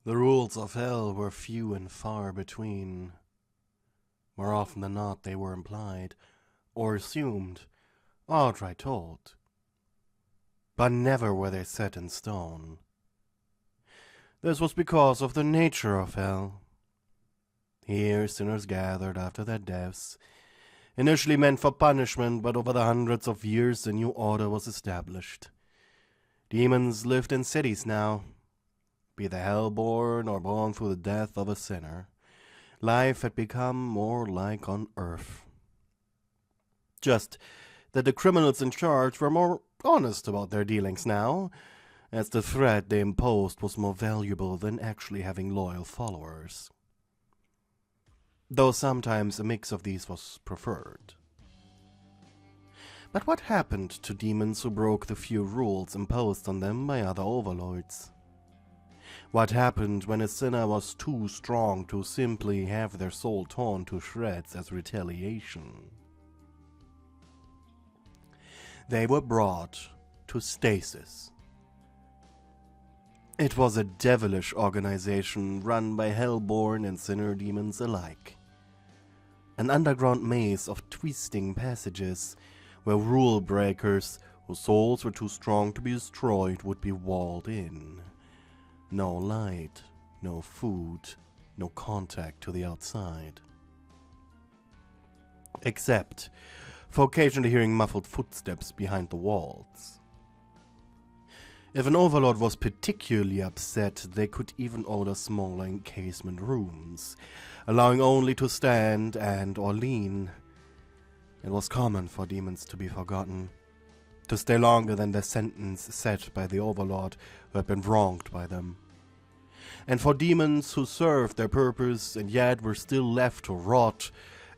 The rules of hell were few and far between. More often than not, they were implied, or assumed, outright told. But never were they set in stone. This was because of the nature of hell. Here sinners gathered after their deaths, initially meant for punishment, but over the hundreds of years a new order was established. Demons lived in cities now. Be they hell-born or born through the death of a sinner, life had become more like on earth. Just that the criminals in charge were more honest about their dealings now, as the threat they imposed was more valuable than actually having loyal followers. Though sometimes a mix of these was preferred. But what happened to demons who broke the few rules imposed on them by other overlords? What happened when a sinner was too strong to simply have their soul torn to shreds as retaliation? They were brought to stasis. It was a devilish organization run by hellborn and sinner demons alike. An underground maze of twisting passages where rule breakers whose souls were too strong to be destroyed would be walled in. No light, no food, no contact to the outside. Except for occasionally hearing muffled footsteps behind the walls. If an overlord was particularly upset, they could even order smaller encasement rooms, allowing only to stand and or lean. It was common for demons to be forgotten, to stay longer than the sentence set by the overlord who had been wronged by them. And for demons who served their purpose and yet were still left to rot,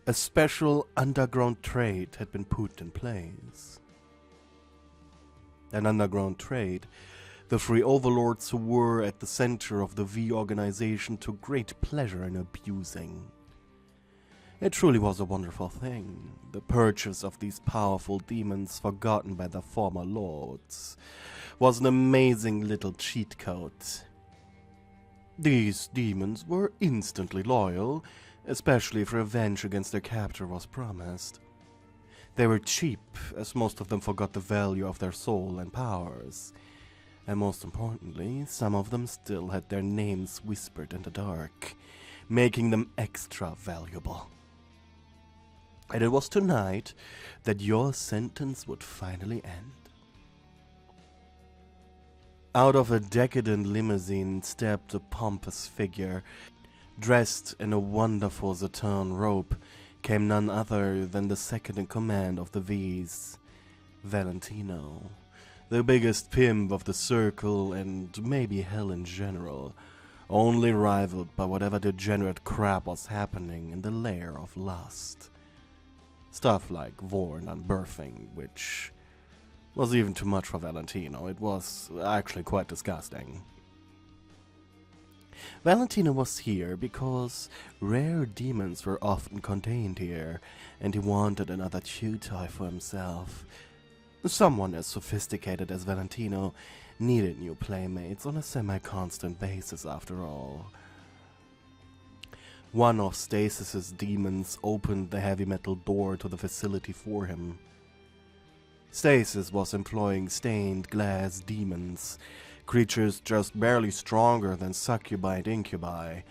a special underground trade had been put in place. An underground trade the three overlords who were at the center of the V organization took great pleasure in abusing. It truly was a wonderful thing, the purchase of these powerful demons forgotten by their former lords was an amazing little cheat code. These demons were instantly loyal, especially if revenge against their captor was promised. They were cheap, as most of them forgot the value of their soul and powers. And most importantly, some of them still had their names whispered in the dark, making them extra valuable. And it was tonight that your sentence would finally end. Out of a decadent limousine stepped a pompous figure. Dressed in a wonderful Saturn robe came none other than the second in command of the V's, Valentino, the biggest pimp of the circle and maybe hell in general, only rivaled by whatever degenerate crap was happening in the lair of lust. Stuff like Vorn unbirthing, which was even too much for Valentino. It was actually quite disgusting. Valentino was here because rare demons were often contained here, and he wanted another Chewtoy for himself. Someone as sophisticated as Valentino needed new playmates on a semi-constant basis after all. One of Stasis's demons opened the heavy metal door to the facility for him. Stasis was employing stained glass demons, creatures just barely stronger than succubi and incubi,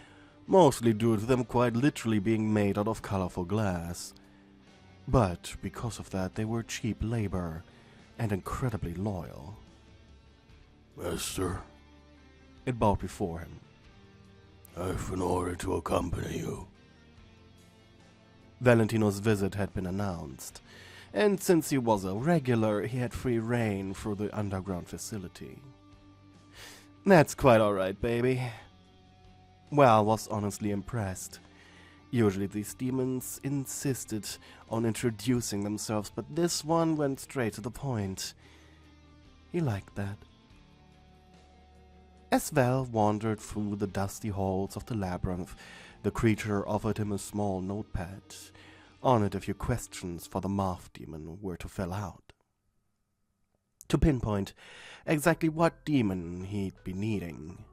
mostly due to them quite literally being made out of colorful glass. But because of that, they were cheap labor and incredibly loyal. Master, It bowed before him. I've an order to accompany you. Valentino's visit had been announced, and since he was a regular, he had free reign through the underground facility. That's quite alright, baby. Val was honestly impressed. Usually these demons insisted on introducing themselves, but this one went straight to the point. He liked that. As Val wandered through the dusty halls of the labyrinth, the creature offered him a small notepad. On it a few questions for the moth demon were to fill out. To pinpoint exactly what demon he'd be needing.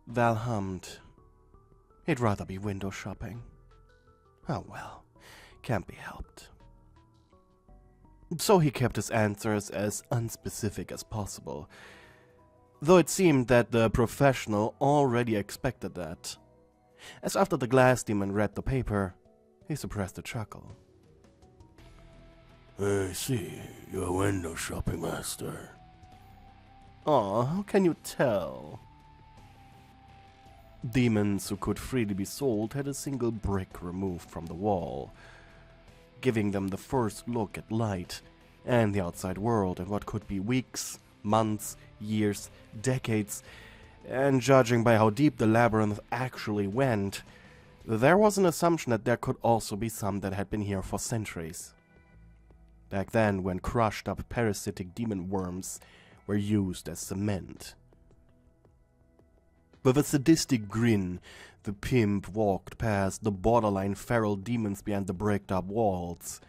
Val hummed. He'd rather be window shopping. Oh well, can't be helped. So he kept his answers as unspecific as possible, though it seemed that the professional already expected that, as after the glass demon read the paper, he suppressed a chuckle. I see, you're a window shopping master. Aw, how can you tell? Demons who could freely be sold had a single brick removed from the wall, giving them the first look at light and the outside world in what could be weeks, months, years, decades, and judging by how deep the labyrinth actually went, there was an assumption that there could also be some that had been here for centuries. Back then, when crushed up parasitic demon worms were used as cement. With a sadistic grin, the pimp walked past the borderline feral demons behind the bricked-up walls.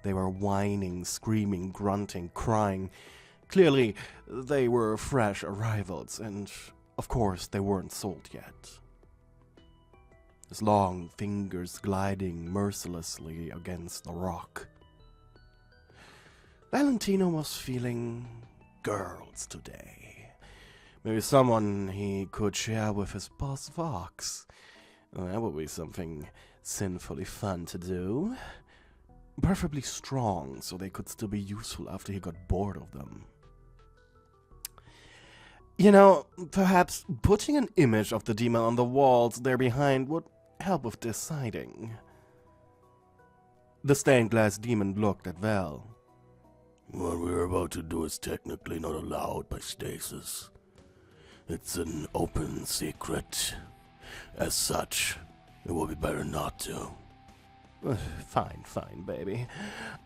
They were whining, screaming, grunting, crying. Clearly, they were fresh arrivals, and of course they weren't sold yet. His long fingers gliding mercilessly against the rock. Valentino was feeling girls today. Maybe someone he could share with his boss Vox. That would be something sinfully fun to do. Preferably strong, so they could still be useful after he got bored of them. You know, perhaps putting an image of the demon on the walls there behind would help with deciding. The stained glass demon looked at Val. What we're about to do is technically not allowed by stasis. It's an open secret. As such, it will be better not to. Fine, baby.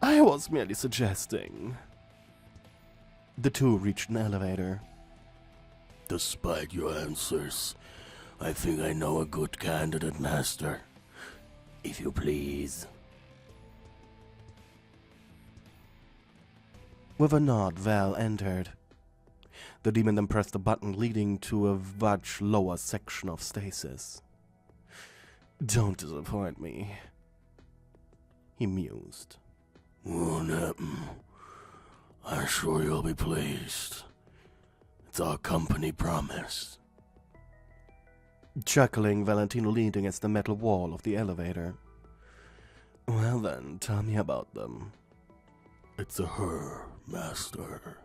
I was merely suggesting. The two reached an elevator. Despite your answers, I think I know a good candidate, Master. If you please. With a nod, Val entered. The demon then pressed a button leading to a much lower section of stasis. Don't disappoint me, he mused. Won't happen. I'm sure you'll be pleased. It's our company promise. Chuckling, Valentino leaned against the metal wall of the elevator. Well then, tell me about them. It's a her, Master.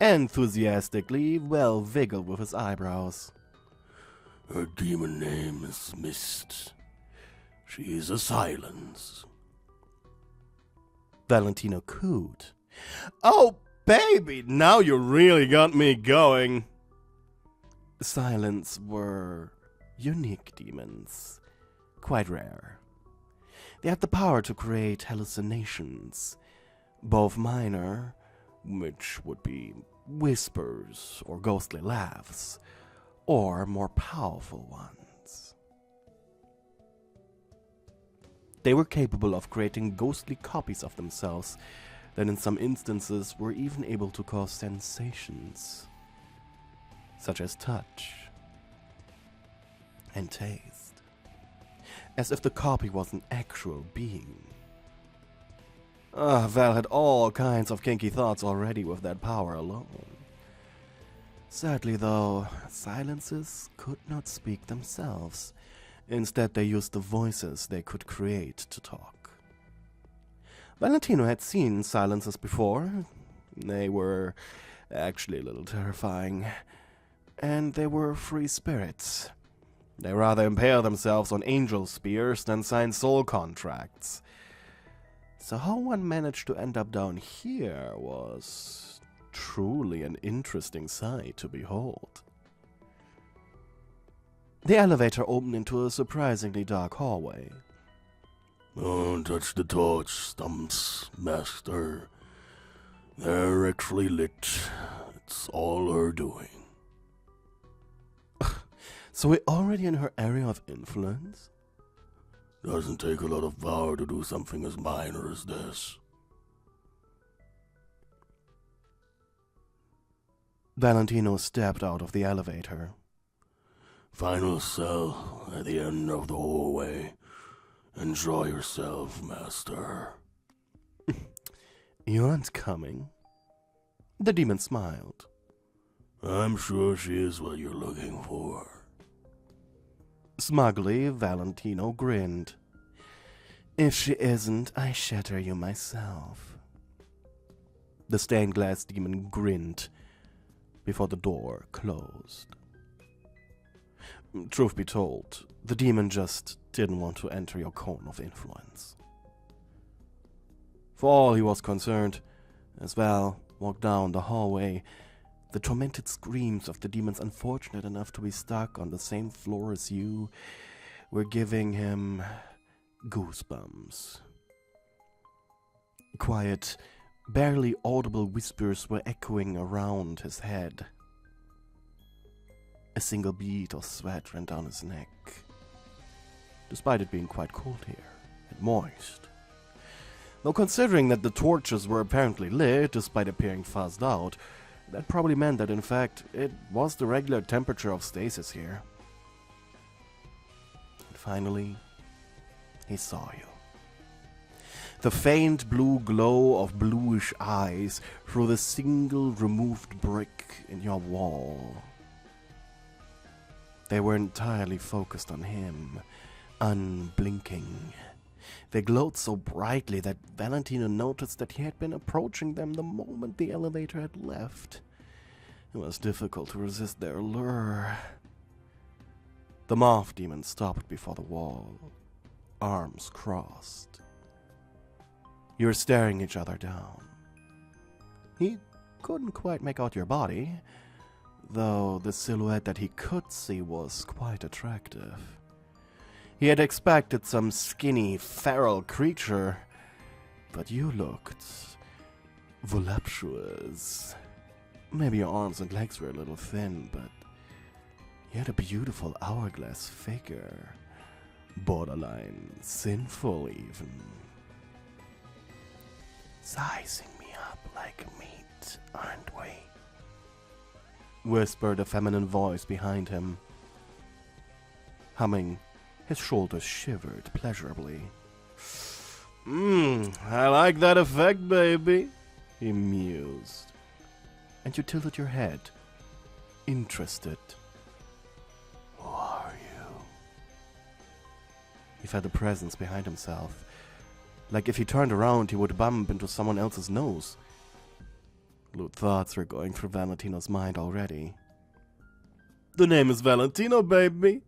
Enthusiastically, Val wiggled with his eyebrows. Her demon name is Mist. She is a silence. Valentino cooed. Oh, baby, now you really got me going. Silence were unique demons, quite rare. They had the power to create hallucinations, both minor, which would be whispers or ghostly laughs, or more powerful ones. They were capable of creating ghostly copies of themselves that in some instances were even able to cause sensations, such as touch and taste, as if the copy was an actual being. Val had all kinds of kinky thoughts already with that power alone. Sadly, though, silences could not speak themselves. Instead, they used the voices they could create to talk. Valentino had seen silences before. They were actually a little terrifying. And they were free spirits. They rather impale themselves on angel spears than sign soul contracts. So how one managed to end up down here was truly an interesting sight to behold. The elevator opened into a surprisingly dark hallway. Don't touch the torch stumps, Master. They're actually lit. It's all her doing. So we're already in her area of influence? Doesn't take a lot of power to do something as minor as this. Valentino stepped out of the elevator. Final cell at the end of the hallway. Enjoy yourself, master. You aren't coming? The demon smiled. I'm sure she is what you're looking for. Smugly, Valentino grinned. If she isn't, I shatter you myself. The stained glass demon grinned before the door closed. Truth be told, the demon just didn't want to enter your cone of influence. For all he was concerned, as Val walked down the hallway, the tormented screams of the demons unfortunate enough to be stuck on the same floor as you were giving him goosebumps. Quiet, barely audible whispers were echoing around his head. A single bead of sweat ran down his neck, despite it being quite cold here and moist. Though considering that the torches were apparently lit, despite appearing fuzzed out, that probably meant that in fact it was the regular temperature of stasis here. And finally, he saw you. The faint blue glow of bluish eyes through the single removed brick in your wall. They were entirely focused on him, unblinking. They glowed so brightly that Valentino noticed that he had been approaching them the moment the elevator had left. It was difficult to resist their lure. The moth demon stopped before the wall, arms crossed. You were staring each other down. He couldn't quite make out your body, though the silhouette that he could see was quite attractive. He had expected some skinny, feral creature, but you looked voluptuous. Maybe your arms and legs were a little thin, but you had a beautiful hourglass figure, borderline sinful even. Sizing me up like meat, aren't we? Whispered a feminine voice behind him. Humming, his shoulders shivered pleasurably. I like that effect, baby, he mused. And you tilted your head, interested. Who are you? He felt a presence behind himself. Like if he turned around, he would bump into someone else's nose. Lewd thoughts were going through Valentino's mind already. The name is Valentino, baby.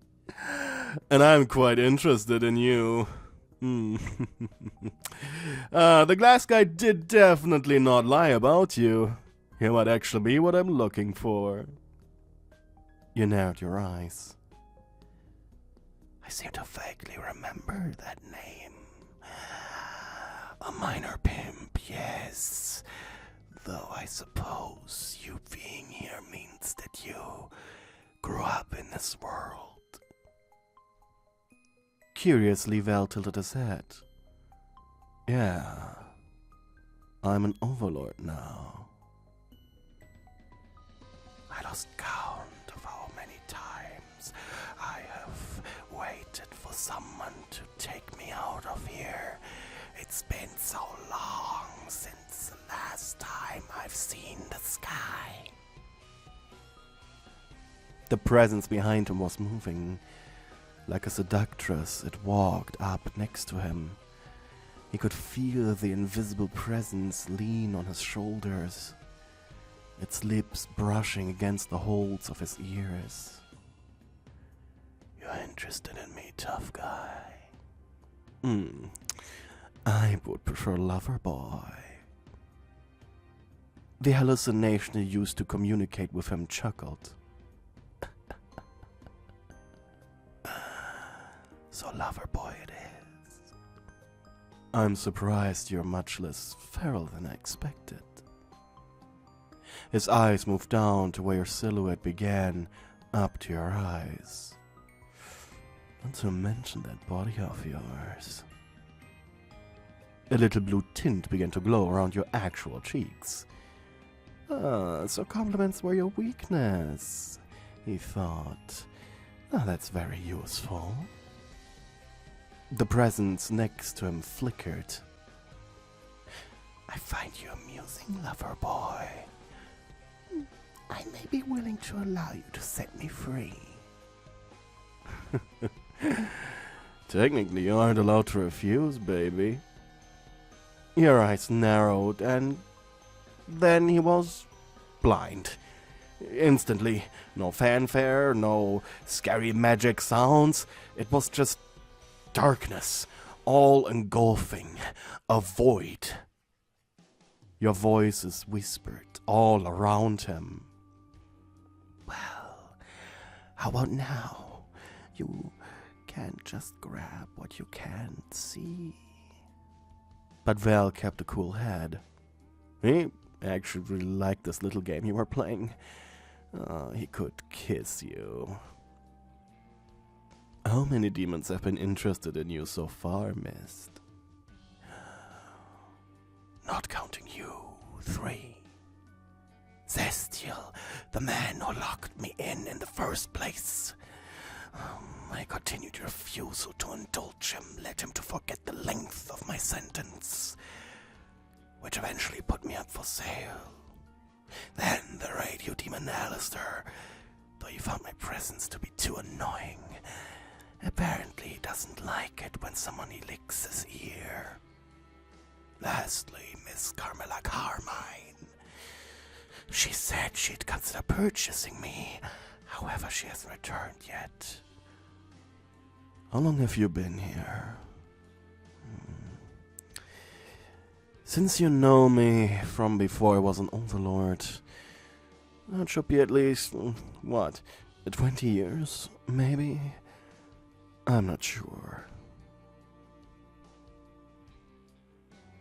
And I'm quite interested in you. The glass guy did definitely not lie about you. He might actually be what I'm looking for. You narrowed your eyes. I seem to vaguely remember that name. A minor pimp, yes. Though I suppose you being here means that you grew up in this world. Curiously, Val tilted his head. Yeah, I'm an overlord now. I lost count of how many times I have waited for someone to take me out of here. It's been so long since the last time I've seen the sky. The presence behind him was moving. Like a seductress, it walked up next to him. He could feel the invisible presence lean on his shoulders, its lips brushing against the holds of his ears. You're interested in me, tough guy? I would prefer lover boy. The hallucination he used to communicate with him chuckled. So lover boy it is. I'm surprised you're much less feral than I expected. His eyes moved down to where your silhouette began, up to your eyes. Not to mention that body of yours. A little blue tint began to glow around your actual cheeks. Ah, so compliments were your weakness, he thought. Ah, that's very useful. The presence next to him flickered. I find you amusing, lover boy. I may be willing to allow you to set me free. Technically, you aren't allowed to refuse, baby. Your eyes narrowed, and then he was blind. Instantly. No fanfare, no scary magic sounds. It was just darkness, all engulfing, a void. Your voices whispered all around him. Well, how about now? You can't just grab what you can't see. But Val kept a cool head. He actually really liked this little game you were playing. He could kiss you. How many demons have been interested in you so far, Mist? Not counting you, 3. Zestial, the man who locked me in the first place. My continued refusal to indulge him led him to forget the length of my sentence, which eventually put me up for sale. Then the radio demon Alistair, though he found my presence to be too annoying, apparently doesn't like it when someone he licks his ear. Lastly, Miss Carmela Carmine. She said she'd consider purchasing me, however she hasn't returned yet. How long have you been here? Since you know me from before I was an overlord, that should be at least, 20 years, maybe? I'm not sure.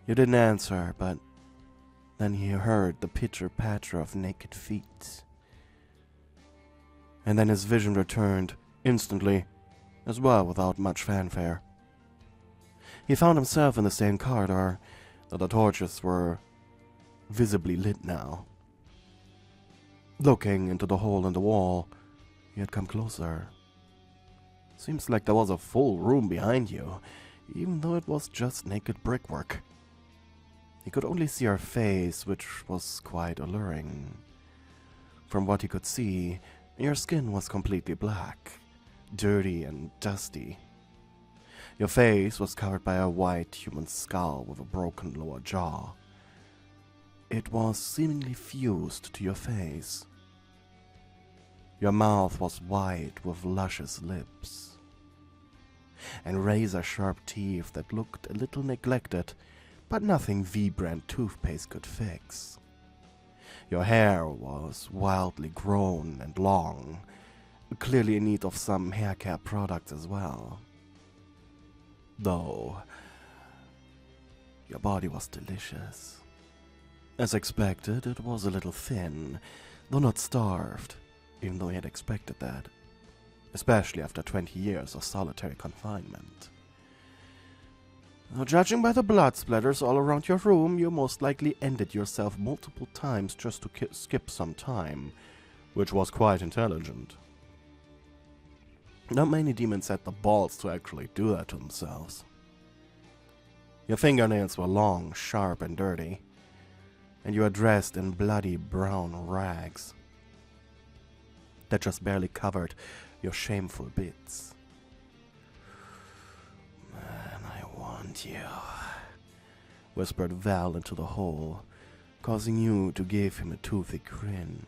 You didn't answer, but then he heard the pitter-patter of naked feet. And then his vision returned, instantly, as well without much fanfare. He found himself in the same corridor, though the torches were visibly lit now. Looking into the hole in the wall, he had come closer. Seems like there was a full room behind you, even though it was just naked brickwork. He could only see her face, which was quite alluring. From what he could see, your skin was completely black, dirty and dusty. Your face was covered by a white human skull with a broken lower jaw. It was seemingly fused to your face. Your mouth was white with luscious lips, and razor-sharp teeth that looked a little neglected, but nothing V-brand toothpaste could fix. Your hair was wildly grown and long, clearly in need of some hair care product as well. Though, your body was delicious. As expected, it was a little thin, though not starved, even though he had expected that, especially after 20 years of solitary confinement. Now, judging by the blood splatters all around your room, you most likely ended yourself multiple times just to skip some time, which was quite intelligent. Not many demons had the balls to actually do that to themselves. Your fingernails were long, sharp, and dirty, and you were dressed in bloody brown rags that just barely covered your shameful bits. Man, I want you, whispered Val into the hole, causing you to give him a toothy grin.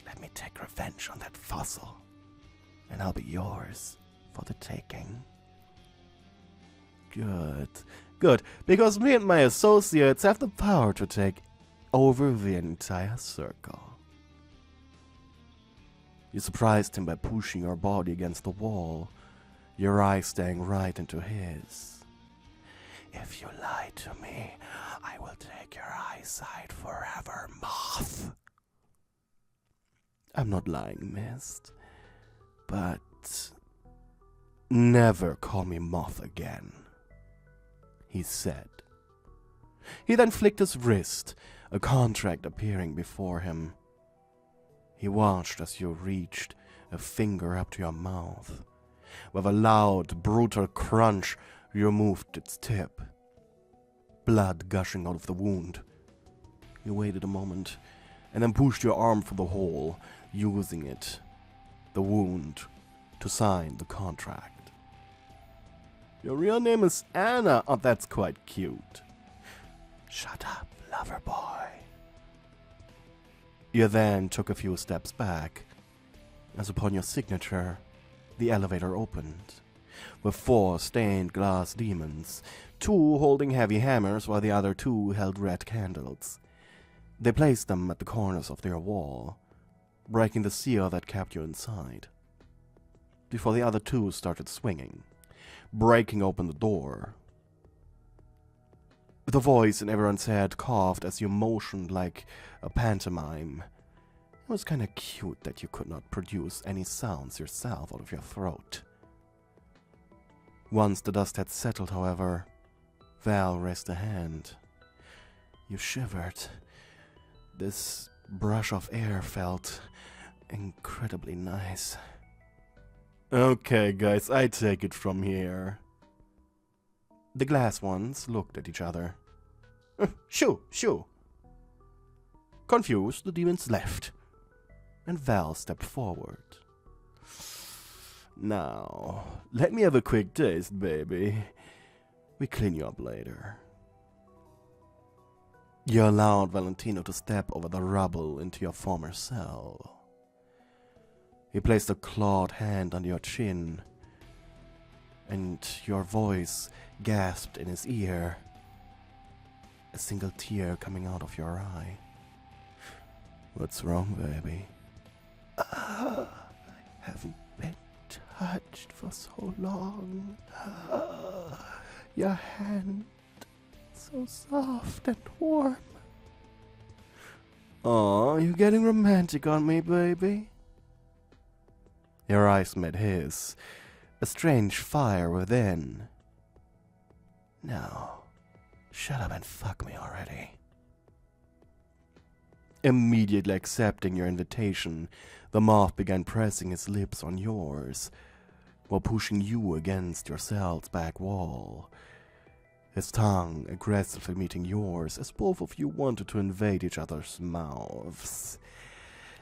Let me take revenge on that fossil, and I'll be yours for the taking. Good, because me and my associates have the power to take over the entire circle. You surprised him by pushing your body against the wall, your eyes staring right into his. If you lie to me, I will take your eyesight forever, moth. I'm not lying, Mist, but never call me moth again, he said. He then flicked his wrist, a contract appearing before him. He watched as you reached a finger up to your mouth. With a loud, brutal crunch, you removed its tip. Blood gushing out of the wound. You waited a moment, and then pushed your arm through the hole, using it, the wound, to sign the contract. Your real name is Anna. Oh, that's quite cute. Shut up, lover boy. You then took a few steps back, as upon your signature, the elevator opened, with 4 stained glass demons, 2 holding heavy hammers while the other 2 held red candles. They placed them at the corners of their wall, breaking the seal that kept you inside, before the other 2 started swinging, breaking open the door. The voice in everyone's head coughed as you motioned like a pantomime. It was kinda cute that you could not produce any sounds yourself out of your throat. Once the dust had settled, however, Val raised a hand. You shivered. This brush of air felt incredibly nice. Okay, guys, I take it from here. The glass ones looked at each other. Shoo, shoo. Confused, the demons left, and Val stepped forward. Now, let me have a quick taste, baby. We clean you up later. You allowed Valentino to step over the rubble into your former cell. He placed a clawed hand on your chin, and your voice gasped in his ear, a single tear coming out of your eye. What's wrong, baby? I haven't been touched for so long. Your hand, so soft and warm. Aw, you getting romantic on me, baby? Your eyes met his, a strange fire within. Now, shut up and fuck me already. Immediately accepting your invitation, the moth began pressing his lips on yours, while pushing you against your cell's back wall. His tongue aggressively meeting yours as both of you wanted to invade each other's mouths.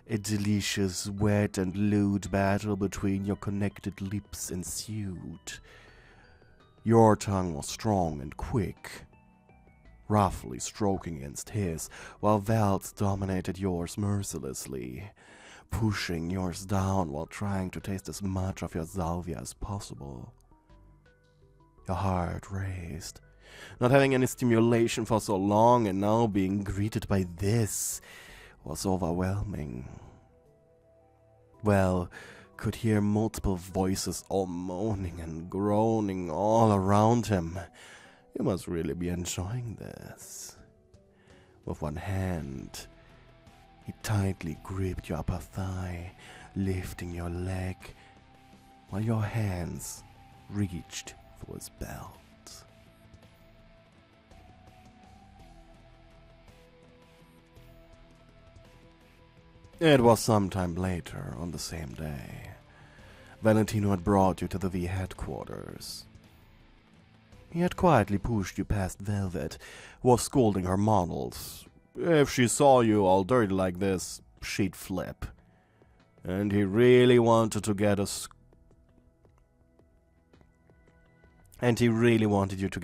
A delicious, wet and lewd battle between your connected lips ensued. Your tongue was strong and quick, roughly stroking against his, while Val's dominated yours mercilessly, pushing yours down while trying to taste as much of your salvia as possible. Your heart raced, not having any stimulation for so long, and now being greeted by this was overwhelming. Well, could hear multiple voices all moaning and groaning all around him. You must really be enjoying this. With one hand, he tightly gripped your upper thigh, lifting your leg, while your hands reached for his belt. It was sometime later on the same day. Valentino had brought you to the V headquarters. He had quietly pushed you past Velvet, who was scolding her models. If she saw you all dirty like this, she'd flip. And he really wanted you to get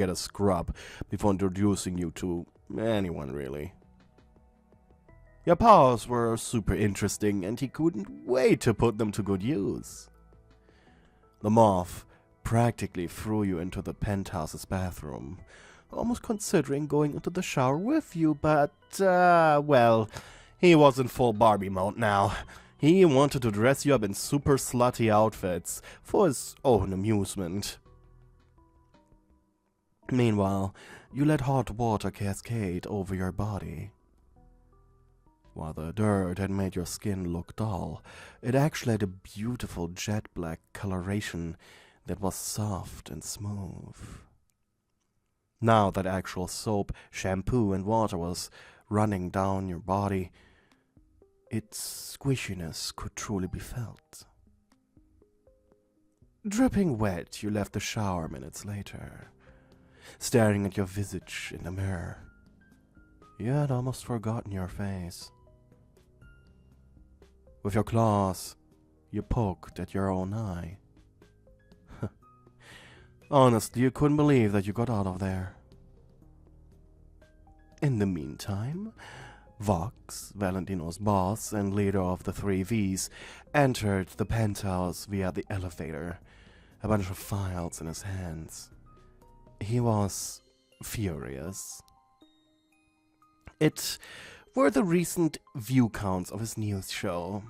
a scrub before introducing you to anyone, really. Your powers were super interesting, and he couldn't wait to put them to good use. The moth practically threw you into the penthouse's bathroom, almost considering going into the shower with you, but, well, he was in full Barbie mode now. He wanted to dress you up in super slutty outfits for his own amusement. Meanwhile, you let hot water cascade over your body. While the dirt had made your skin look dull, it actually had a beautiful jet black coloration that was soft and smooth. Now that actual soap, shampoo, and water was running down your body. Its squishiness could truly be felt. Dripping wet, you left the shower minutes later, staring at your visage in the mirror. You had almost forgotten your face. With your claws, you poked at your own eye. Honestly, you couldn't believe that you got out of there. In the meantime, Vox, Valentino's boss and leader of the 3Vs, entered the penthouse via the elevator, a bunch of files in his hands. He was furious. It were the recent view counts of his news show.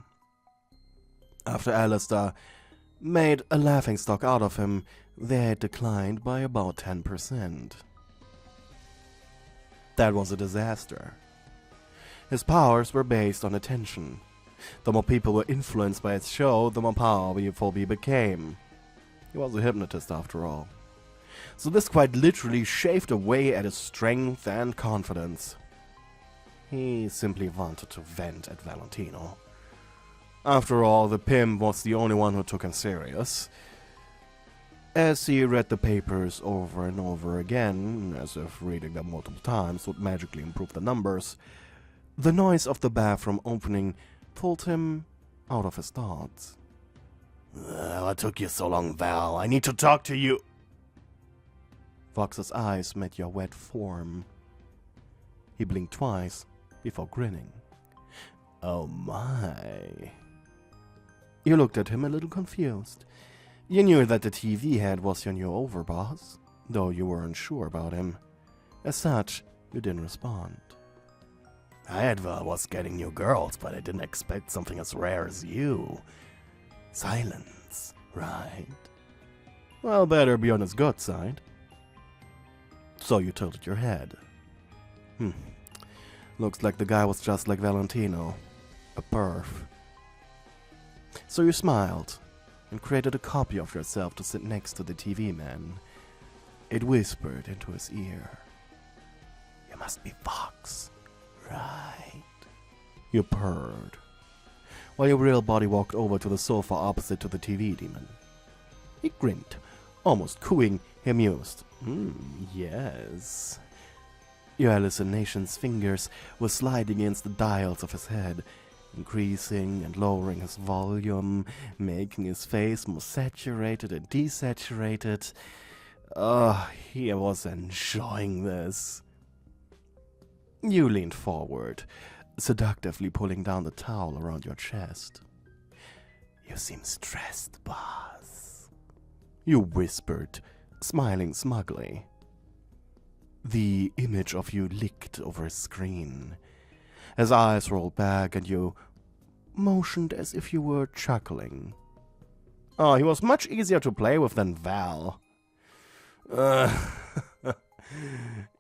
After Alistair made a laughingstock out of him, they had declined by about 10%. That was a disaster. His powers were based on attention. The more people were influenced by his show, the more powerful he became. He was a hypnotist after all. So this quite literally shaved away at his strength and confidence. He simply wanted to vent at Valentino. After all, the pimp was the only one who took him serious. As he read the papers over and over again, as if reading them multiple times would magically improve the numbers, the noise of the bathroom opening pulled him out of his thoughts. What took you so long, Val? I need to talk to you. Vox's eyes met your wet form. He blinked twice before grinning. Oh my. You looked at him a little confused. You knew that the TV head was your new overboss, though you were unsure about him. As such, you didn't respond. I was getting new girls, but I didn't expect something as rare as you. Silence, right? Well, better be on his good side. So you tilted your head. Looks like the guy was just like Valentino. A perf. So you smiled and created a copy of yourself to sit next to the TV man. It whispered into his ear. You must be Vox, right? You purred, while your real body walked over to the sofa opposite to the TV demon. He grinned, almost cooing, amused. Yes. Your hallucination's fingers were sliding against the dials of his head, increasing and lowering his volume, making his face more saturated and desaturated. He was enjoying this. You leaned forward, seductively pulling down the towel around your chest. You seem stressed, boss. You whispered, smiling smugly. The image of you licked over his screen. His eyes rolled back and you motioned as if you were chuckling. Oh, he was much easier to play with than Val.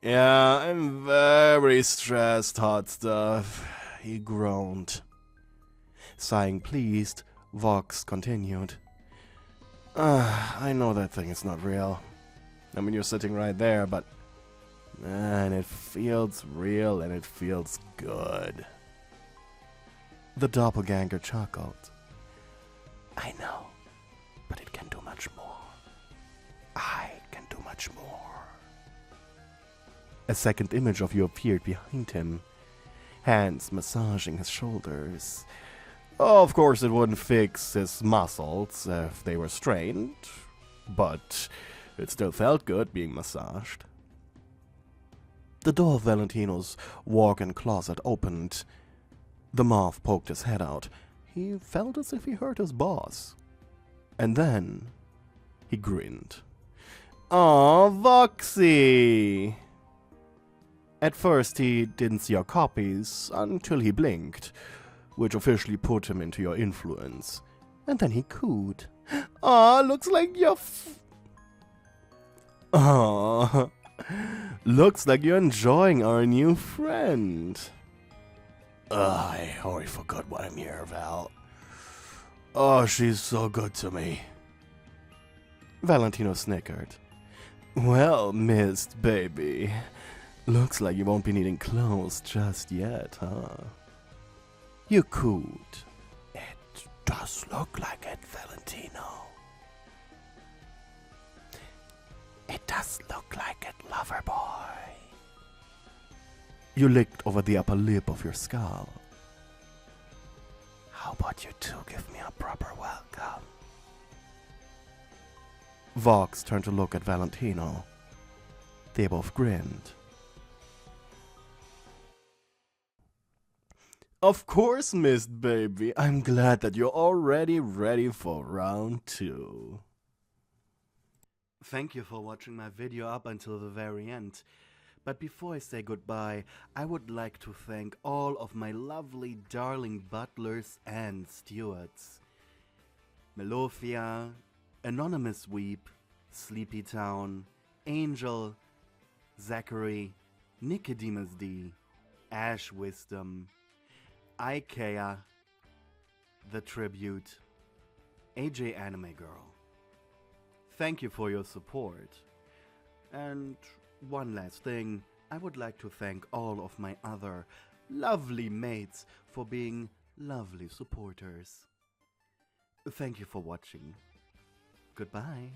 Yeah, I'm very stressed, hot stuff. He groaned. Sighing pleased, Vox continued. I know that thing is not real. I mean, you're sitting right there, but man, it feels real and it feels good. The doppelganger chuckled. I know, but it can do much more. I can do much more. A second image of you appeared behind him, hands massaging his shoulders. Of course, it wouldn't fix his muscles if they were strained, but it still felt good being massaged. The door of Valentino's walk-in closet opened. The moth poked his head out. He felt as if he heard his boss. And then he grinned. Aw, Voxy! At first he didn't see your copies until he blinked, which officially put him into your influence. And then he cooed. Aw, looks like you're Aw, looks like you're enjoying our new friend. I already forgot why I'm here, Val. Oh, she's so good to me. Valentino snickered. Well, missed, baby. Looks like you won't be needing clothes just yet, huh? You could. It does look like it, Valentino. It does look like it, lover boy. You licked over the upper lip of your skull. How about you two give me a proper welcome? Vox turned to look at Valentino. They both grinned. Of course, Mist Baby. I'm glad that you're already ready for round 2. Thank you for watching my video up until the very end. But before I say goodbye, I would like to thank all of my lovely darling butlers and stewards. Melofia, Anonymous Weep, Sleepy Town, Angel, Zachary, Nicodemus D, Ash Wisdom, Ikea, The Tribute, AJ Anime Girl. Thank you for your support. And one last thing, I would like to thank all of my other lovely mates for being lovely supporters. Thank you for watching. Goodbye.